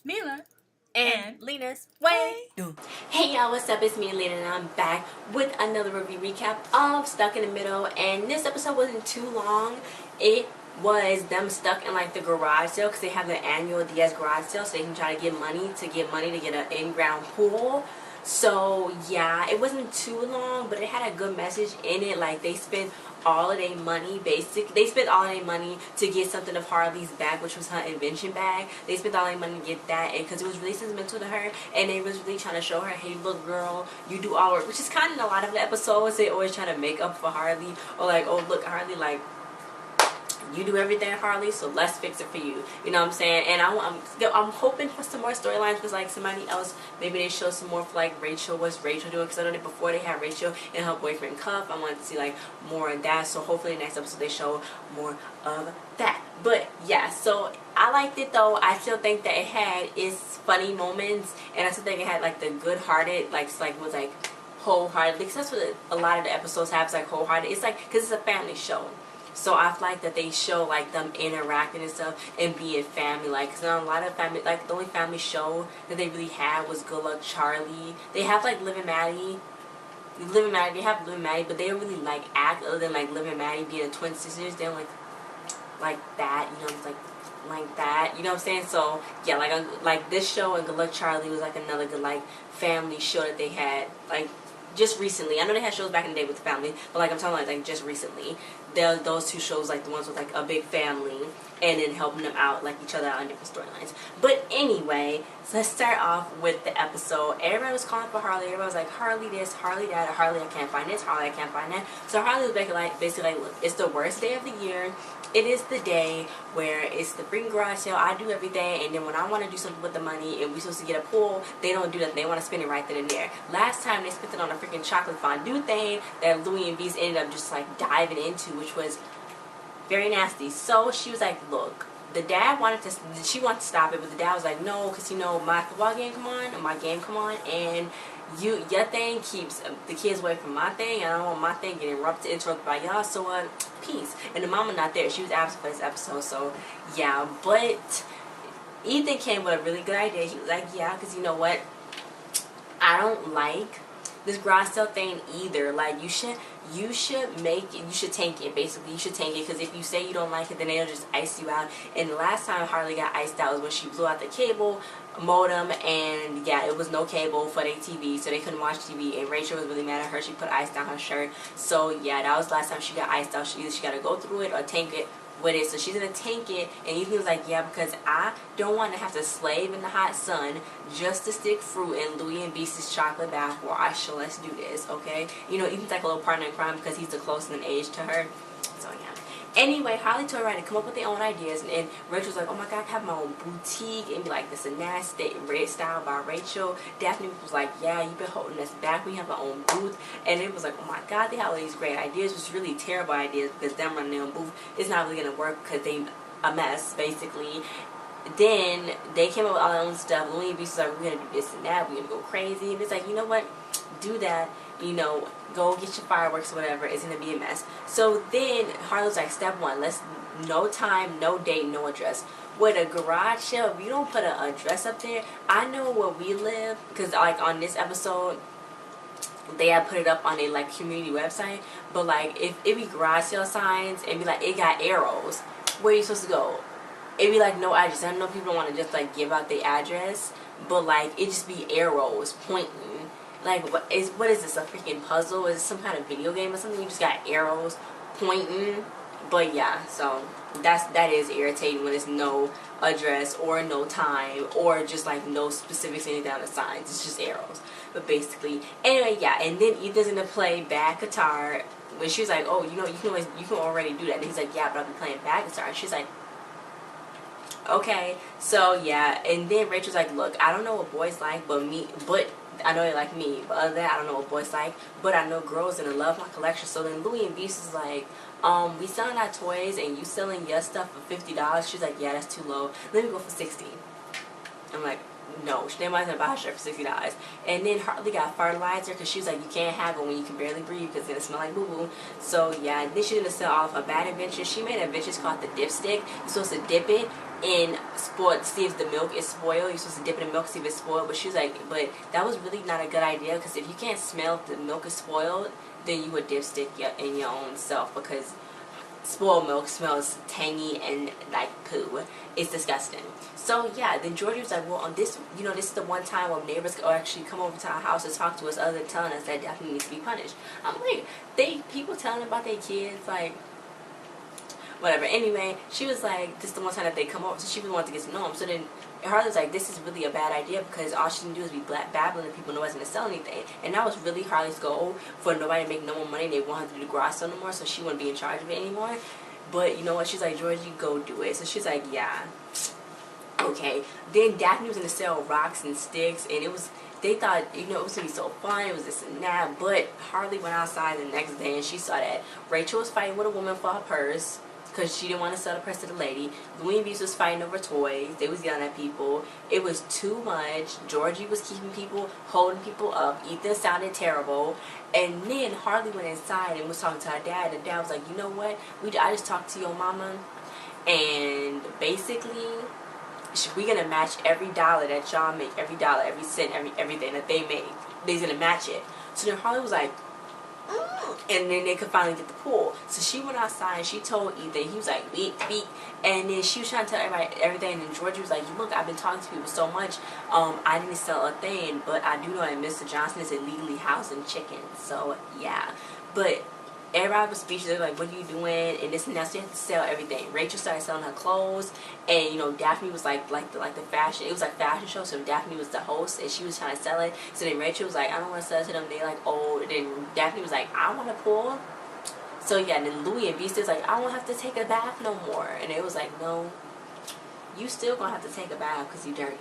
Mila and Lena's way. Hey y'all, what's up? It's me, Lena, and I'm back with another review recap of Stuck in the Middle. And this episode wasn't too long. It was them stuck in like the garage sale because they have the annual DS garage sale, so they can try to get money to get an in-ground pool. So yeah, it wasn't too long, but it had a good message in it. Like they spent all of their money, they spent all of their money to get something of Harley's bag, which was her invention bag. They spent all their money to get that, and because it was really sentimental to her, and they was really trying to show her, hey look girl, you do all work, which is kind of in a lot of the episodes. They always try to make up for Harley, or like, oh look Harley, like you do everything, Harley, so let's fix it for you. You know what I'm saying? And I'm hoping for some more storylines with like somebody else. Maybe they show some more for like Rachel. What's Rachel doing? Because I know that before they had Rachel and her boyfriend Cuff. I wanted to see like more of that. So hopefully next episode they show more of that. But yeah, so I liked it though. I still think that it had its funny moments, and I still think it had like the good-hearted, like was like wholehearted. Because that's what a lot of the episodes have. It's like wholehearted. It's like because it's a family show. So I feel like that they show like them interacting and stuff and being family. Like, cause a lot of family, like the only family show that they really had was Good Luck Charlie. They have like Liv and Maddie. They have Liv and Maddie, but they don't really like act other than like Liv and Maddie being twin sisters. They don't like that, you know, it's like that, you know what I'm saying? So yeah, like this show and Good Luck Charlie was like another good like family show that they had like just recently. I know they had shows back in the day with the family, but like I'm talking like just recently. Those two shows, like the ones with like a big family and then helping them out, like each other out on different storylines. But anyway, so let's start off with the episode. Everybody was calling for Harley. Everybody was like, Harley this, Harley that, or Harley I can't find this, Harley I can't find that. So Harley was basically like, look, it's the worst day of the year. It is the day where it's the freaking garage sale. I do everything, and then when I want to do something with the money and we're supposed to get a pool, they don't do that. They want to spend it right then and there. Last time they spent it on a freaking chocolate fondue thing that Louis and Beast ended up just like diving into, which was very nasty. So she was like, look, the dad she wanted to stop it, but the dad was like, no, because you know my football game come on, and my game come on, and your thing keeps the kids away from my thing, and I don't want my thing getting interrupted by y'all, so peace. And the mama not there. She was absent for this episode, so yeah. But Ethan came with a really good idea. He was like, yeah, because you know what, I don't like this garage sale thing either. Like you should tank it. Basically, you should tank it, because if you say you don't like it, then they'll just ice you out. And the last time Harley got iced out was when she blew out the cable modem, and yeah, it was no cable for their TV, so they couldn't watch TV. And Rachel was really mad at her. She put ice down her shirt. So yeah, that was the last time she got iced out. Either she got to go through it or tank it with it. So she's gonna tank it, and Ethan was like, yeah, because I don't want to have to slave in the hot sun just to stick fruit in Louis and Beast's chocolate bath. So let's do this, okay? You know, Ethan's like a little partner in crime because he's the closest in age to her. So yeah. Anyway, Harley told her to come up with their own ideas, and Rachel was like, oh my god, I can have my own boutique and be like this and that, red style by Rachel. Daphne was like, yeah, you've been holding us back, we have our own booth. And it was like, oh my god, they have all these great ideas, which really terrible ideas, because them running their own booth is not really going to work because they a mess, basically. Then they came up with all their own stuff. Louis and Beast was like, we're going to do this and that, we're going to go crazy. And it's like, you know what, do that, you know, go get your fireworks or whatever. It's going to be a mess. So then Harley's like, step one, no time, no date, no address. With a garage sale, if you don't put an address up there, I know where we live, because like on this episode they had put it up on a like community website, but like if it be garage sale signs and be like it got arrows, where are you supposed to go? It'd be like no address. I know people don't want to just like give out the address, but like it just be arrows pointing. Like what is this, a freaking puzzle? Is it some kind of video game or something? You just got arrows pointing. But yeah, so that is irritating when it's no address or no time or just like no specifics anything down the signs. It's just arrows. But basically, anyway, yeah. And then Ethan's gonna play bad guitar. When she was like, oh, you know, you can already do that. And he's like, yeah, but I'll be playing bad guitar. And she's like, okay. So yeah. And then Rachel's like, look, I don't know what boys like, but I know they like me, but other than that, I don't know what boys like, but I know girls and I love my collection. So then Louis and Beast is like, we selling our toys and you selling your stuff for $50. She's like, yeah, that's too low. Let me go for $60. I'm like, no, she didn't buy her shirt for $60. And then Harley got fertilizer because she was like, you can't have it when you can barely breathe because it's gonna smell like boo boo. So yeah, then she didn't sell all of her bad adventures. She made adventures called the dipstick. You're supposed to dip it in spoiled, see if the milk is spoiled. You're supposed to dip it in milk, see if it's spoiled. But she was like, but that was really not a good idea because if you can't smell if the milk is spoiled, then you would dipstick in your own self because spoiled milk smells tangy and like poo. It's disgusting. So yeah, then Georgie was like, well, on this, you know, this is the one time when neighbors will actually come over to our house and talk to us other than telling us that Daphne needs to be punished. I'm like, people telling about their kids, like, whatever. Anyway, she was like, this is the one time that they come over, so she really wanted to get to know them. So then Harley was like, this is really a bad idea because all she can do is be babbling and people nobody's going to sell anything. And that was really Harley's goal, for nobody to make no more money. They want her to do the garage sale no more, so she wouldn't be in charge of it anymore. But you know what? She's like, Georgie, go do it. So she's like, yeah. Okay. Then Daphne was going to sell rocks and sticks, and it was, they thought, you know, it was going to be so fun, it was this and that. But Harley went outside the next day and she saw that Rachel was fighting with a woman for her purse because she didn't want to sell the purse to the lady. Louis and Beast was fighting over toys. They was yelling at people. It was too much. Georgie was keeping people, holding people up. Ethan sounded terrible. And then Harley went inside and was talking to her dad. And dad was like, you know what? I just talked to your mama. And basically, we're going to match every dollar that y'all make. Every dollar, every cent, everything that they make. They're going to match it. So then Harley was like, and then they could finally get the pool. So she went outside and she told Ethan, he was like, beep, beep. And then she was trying to tell everybody everything. And Georgie was like, look, I've been talking to people so much. I didn't sell a thing, but I do know that Mr. Johnson is illegally housing chickens. So, yeah. But everybody was speechless. They were like, what are you doing? And this and that. So you have to sell everything. Rachel started selling her clothes. And, you know, Daphne was like the fashion. It was like fashion show. So Daphne was the host. And she was trying to sell it. So then Rachel was like, I don't want to sell it to them. They like, oh. And then Daphne was like, I want to pull. So yeah, and then Louis and Beast was like, I won't have to take a bath no more. And it was like, no, you still gonna have to take a bath because you dirty.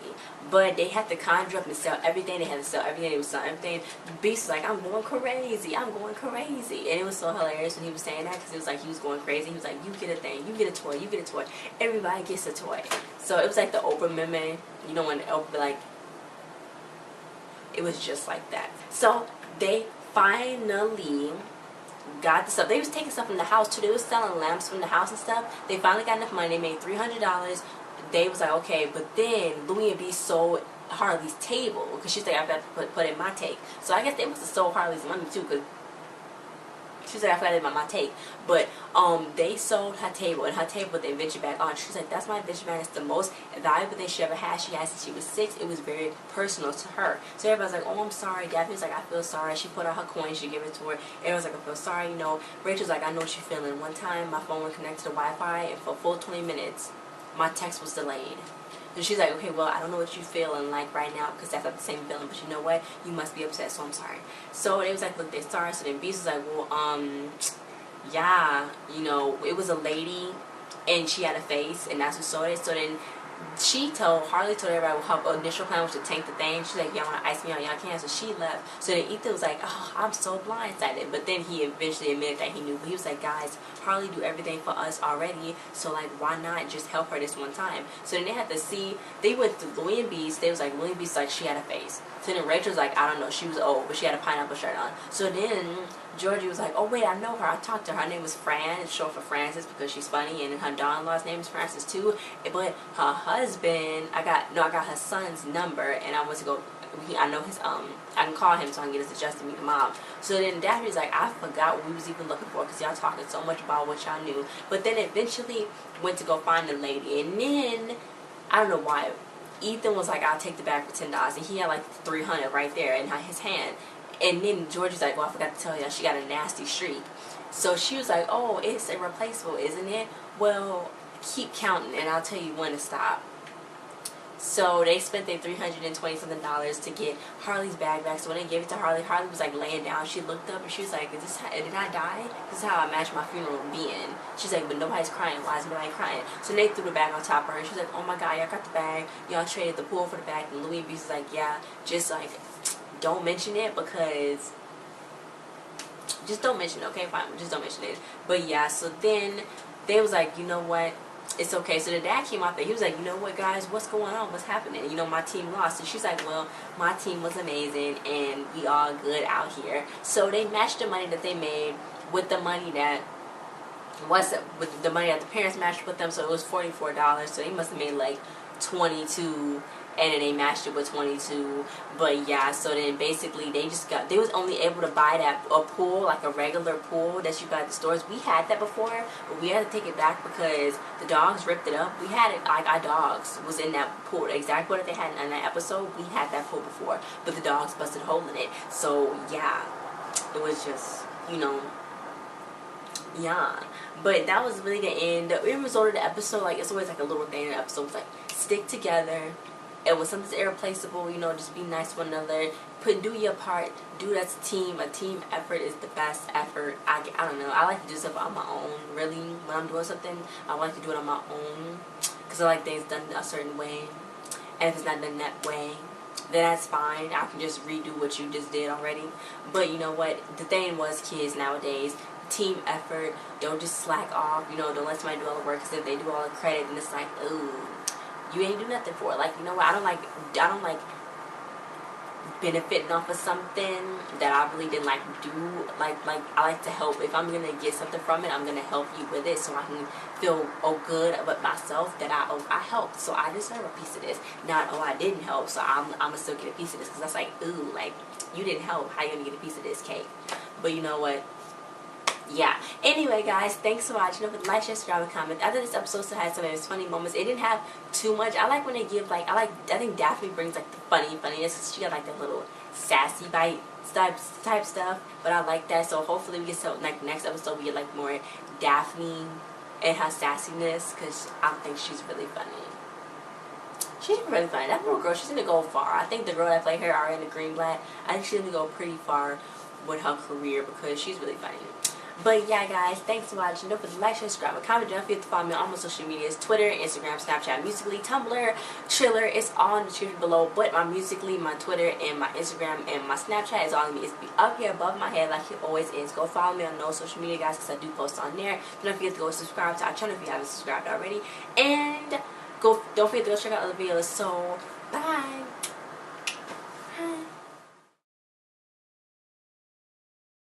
But they had to conjure up and sell everything. They had to sell everything. They was selling everything. Beast was like, I'm going crazy. I'm going crazy. And it was so hilarious when he was saying that because it was like he was going crazy. He was like, you get a thing. You get a toy. You get a toy. Everybody gets a toy. So it was like the Oprah meme. You know when Oprah, like, it was just like that. So they finally got the stuff. They was taking stuff from the house too. They was selling lamps from the house and stuff. They finally got enough money. They made $300. They was like, okay, but then Louis and B sold Harley's table because she's like, I've got to put in my take. So I guess they must have sold Harley's money too because she's like, I forgot about my take. But they sold her table, and her table with the invention bag on. She's like, that's my invention bag. It's the most valuable thing she ever had. She had since she was 6. It was very personal to her. So everybody's like, oh, I'm sorry. Daphne was like, I feel sorry. She put out her coin. She gave it to her. Everyone's like, I feel sorry. You know, Rachel's like, I know what you're feeling. One time, my phone was connected to Wi-Fi, and for a full 20 minutes, my text was delayed. And she's like, okay, well, I don't know what you're feeling like right now because that's not the same feeling, but you know what? You must be upset, so I'm sorry. So it was like, look, they're sorry. So then Beast was like, well, yeah, you know, it was a lady and she had a face and that's who sold it. So then Harley told everybody her initial plan was to tank the thing. She's like, y'all want to ice me out? Y'all can. So she left. So then Ethan was like, oh, I'm so blindsided. But then he eventually admitted that he knew. But he was like, guys, Harley do everything for us already. So like, why not just help her this one time? So then they had to see. They went to Louis and Beast. They was like, Louis and Beast like she had a face. So then Rachel was like, I don't know. She was old, but she had a pineapple shirt on. So then Georgie was like, oh wait, I know her. I talked to her. Her name was Fran. It's short for Frances because she's funny, and her daughter-in-law's name is Frances too. But her husband, I got her son's number, and I went to go. I know his I can call him so I can get his adjusted meet the mom. So then Daphne's like, I forgot what we was even looking for because y'all talking so much about what y'all knew. But then eventually went to go find the lady, and then I don't know why. Ethan was like, I'll take the bag for $10, and he had like $300 right there in his hand. And then Georgie's like, well, I forgot to tell you, she got a nasty streak. So she was like, oh, it's irreplaceable, isn't it? Well, keep counting, and I'll tell you when to stop. So they spent their $320-something to get Harley's bag back. So when they gave it to Harley, Harley was like laying down. She looked up and she was like, did I die? This is how I imagine my funeral being. She's like, but nobody's crying. Why is nobody crying? So they threw the bag on top of her. She's like, oh my God, y'all got the bag. Y'all traded the pool for the bag. And Louis Beast was like, yeah, just like, don't mention it because, just don't mention it, okay? Fine, just don't mention it. But yeah, so then they was like, you know what? it's okay. So the dad came out there. He was like, you know what, guys, what's going on? What's happening? You know, my team lost. And she's like, well, my team was amazing, and we all good out here. So they matched the money that they made with the money that with the money that the parents matched with them. So it was $44. So they must have made like 22, and then they matched it with 22. But yeah, so then basically they was only able to buy a pool, like a regular pool that you got at the stores. We had that before, but we had to take it back because the dogs ripped it up. We had it, like, our dogs was in that pool, exactly what they had in that episode. We had that pool before, but the dogs busted a hole in it. So yeah, it was just, you know, yeah. But that was really the end. The end result of the episode, like, it's always like a little thing in the episode. It's like, stick together. It was something irreplaceable, you know, just be nice to one another. Do your part. Do that's a team. A team effort is the best effort. I don't know. I like to do stuff on my own, really. When I'm doing something, I like to do it on my own. Because I like things done a certain way. And if it's not done that way, then that's fine. I can just redo what you just did already. But you know what? The thing was, kids nowadays, team effort. Don't just slack off. You know, don't let somebody do all the work. Because if they do all the credit, then it's like, ooh, you ain't do nothing for it. Like, you know what? I don't like benefiting off of something that I really didn't like do. Like I like to help. If I'm gonna get something from it, I'm gonna help you with it, so I can feel good about myself that I helped. So I deserve a piece of this. Not, I didn't help, so I'm gonna still get a piece of this, because that's like, ooh, like, you didn't help. How you gonna get a piece of this cake? But you know what? Yeah. Anyway, guys, thanks for watching. Don't forget to like, share, subscribe, and comment. I thought this episode still had some of those funny moments. It didn't have too much. I like when they give, like, I think Daphne brings, like, the funniness. She got, like, the little sassy bite type stuff. But I like that. So hopefully we get like, next episode we get, like, more Daphne and her sassiness, because I think she's really funny. She's really funny. That little girl, she's gonna go far. I think the girl that played her, Ariana Greenblatt, I think she's gonna go pretty far with her career, because she's really funny. But yeah, guys, thanks for watching. Don't forget to like, share, subscribe, and comment. Don't forget to follow me on all my social medias: Twitter, Instagram, Snapchat, MsCuteZie, Tumblr, Triller. It's all in the description below. But my MsCuteZie, my Twitter, and my Instagram, and my Snapchat is all going to be up here above my head, like it always is. Go follow me on those social media, guys, because I do post on there. Don't forget to go subscribe to our channel if you haven't subscribed already. And don't forget to go check out other videos. So